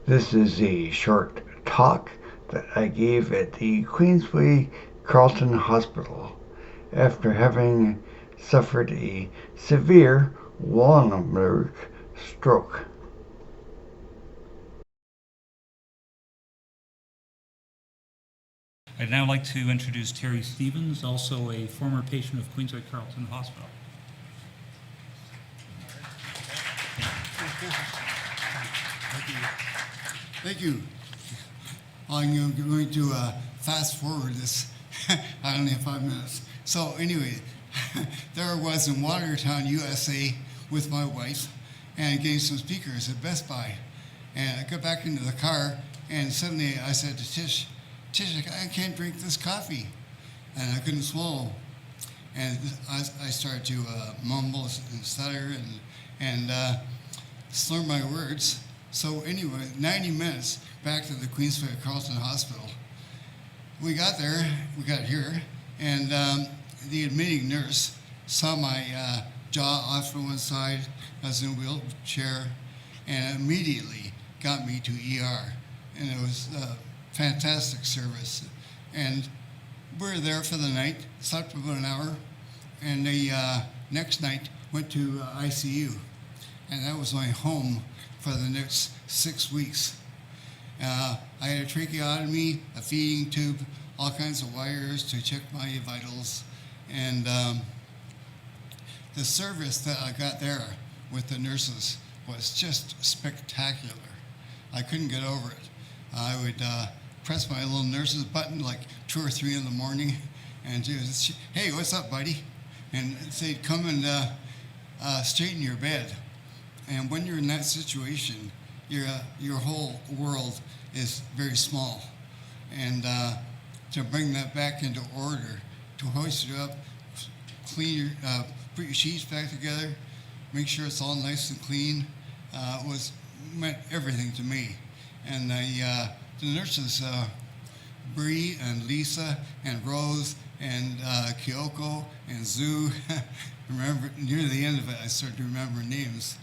This is a short talk that I gave at the Queensway Carlton Hospital after having suffered a severe Wallenberg stroke. I'd now like to introduce Terry Stevens, also a former patient of Queensway Carlton Hospital. Thank you. I'm going to fast forward this. I only have 5 minutes. So anyway, there I was in Watertown, USA with my wife and getting some speakers at Best Buy. And I got back into the car and suddenly I said to Tish, I can't drink this coffee. And I couldn't swallow. And I started to mumble and stutter and slur my words. So anyway, 90 minutes back to the Queensway Carlton Hospital. We got there, we got here, and the admitting nurse saw my jaw off to one side. I was in a wheelchair, and immediately got me to ER. And it was a fantastic service. And we were there for the night, slept about an hour, and the next night went to ICU. And that was my home for the next 6 weeks. I had a tracheotomy, a feeding tube, all kinds of wires to check my vitals. And the service that I got there with the nurses was just spectacular. I couldn't get over it. I would press my little nurse's button like 2 or 3 in the morning and just, hey, what's up, buddy? And they'd come and straighten your bed. And when you're in that situation, your whole world is very small. And to bring that back into order, to hoist it up, clean put your sheets back together, make sure it's all nice and clean, meant everything to me. And the nurses, Bree and Lisa and Rose and Kyoko and Zoo, remember near the end of it, I started to remember names.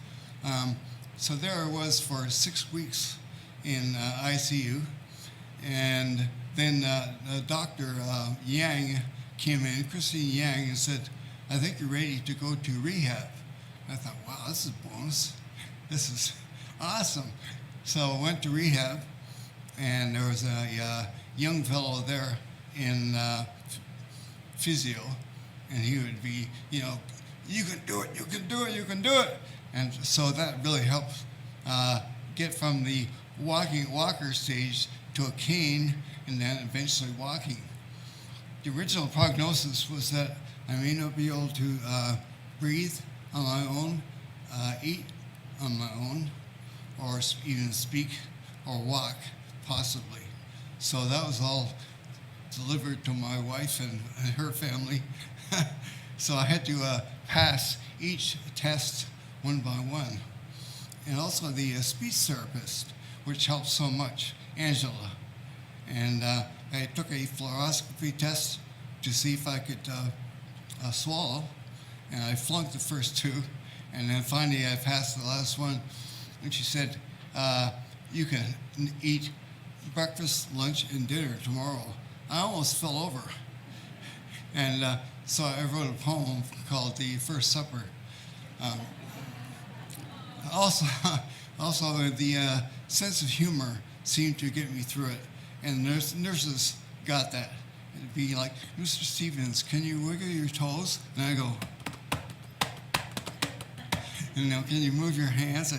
So there I was for 6 weeks in ICU, and then Dr. Yang came in, Christine Yang, and said, I think you're ready to go to rehab. I thought, wow, this is a bonus. This is awesome. So I went to rehab, and there was a young fellow there in physio, and he would be, you can do it, you can do it, you can do it. And so that really helped get from the walker stage to a cane and then eventually walking. The original prognosis was that I may not be able to breathe on my own, eat on my own, or even speak or walk, possibly. So that was all delivered to my wife and her family. So I had to pass each test one by one. And also the speech therapist, which helped so much, Angela. And I took a fluoroscopy test to see if I could swallow, and I flunked the first 2, and then finally I passed the last one, and she said, you can eat breakfast, lunch, and dinner tomorrow. I almost fell over. And so I wrote a poem called The First Supper. Also, the sense of humor seemed to get me through it, and nurses got that. It'd be like, Mr. Stevens, can you wiggle your toes? And I go, can you move your hands?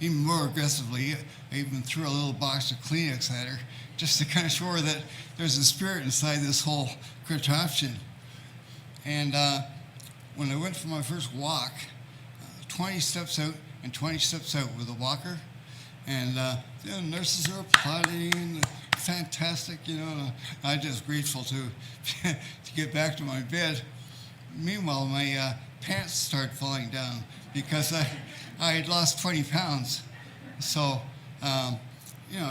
Even more aggressively, I even threw a little box of Kleenex at her, just to kind of show her that there's a spirit inside this whole contraption. And when I went for my first walk, 20 steps out and 20 steps out with a walker, and the nurses are applauding, fantastic, I'm just grateful to get back to my bed. Meanwhile, my pants started falling down because I had lost 20 pounds. So, I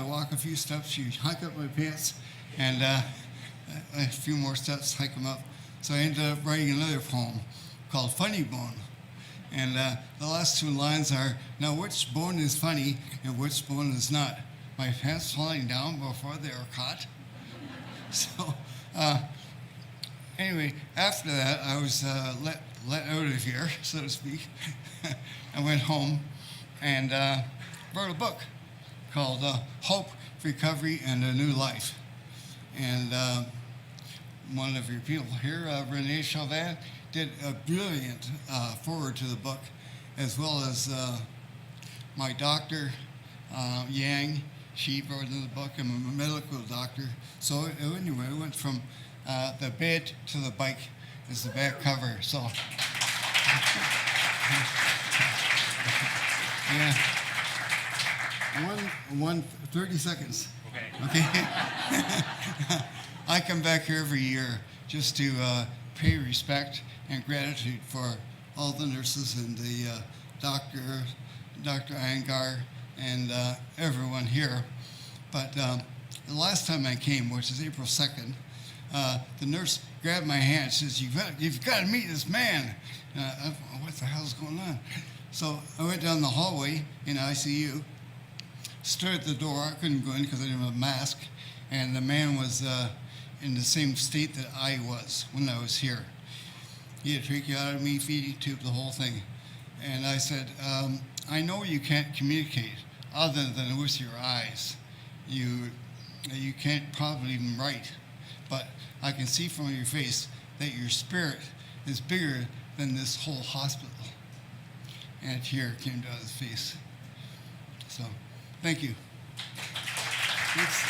walk a few steps, you hike up my pants, and a few more steps, hike them up. So I ended up writing another poem called Funny Bone. And the last 2 lines are, now which bone is funny and which bone is not? my pants falling down before they were caught. So anyway, after that, I was let out of here, so to speak. I went home and wrote a book called Hope, Recovery, and a New Life. And one of your people here, Renee Chauvin, did a brilliant foreword to the book, as well as my doctor, Yang. She wrote in the book. I'm a medical doctor. So anyway, it went from the bed to the bike is the back cover. So yeah, 30 seconds. Okay. I come back here every year just to pay respect and gratitude for all the nurses and the Dr. Iyengar, and everyone here. But the last time I came, which is April 2nd, the nurse grabbed my hand and says, you've got to meet this man. What the hell's going on? So I went down the hallway in ICU, stood at the door. I couldn't go in because I didn't have a mask. And the man was in the same state that I was when I was here. He had tracheotomy, feeding tube, the whole thing. And I said, I know you can't communicate other than with your eyes. You can't probably even write, but I can see from your face that your spirit is bigger than this whole hospital. And a tear came down his face. So, thank you. It's,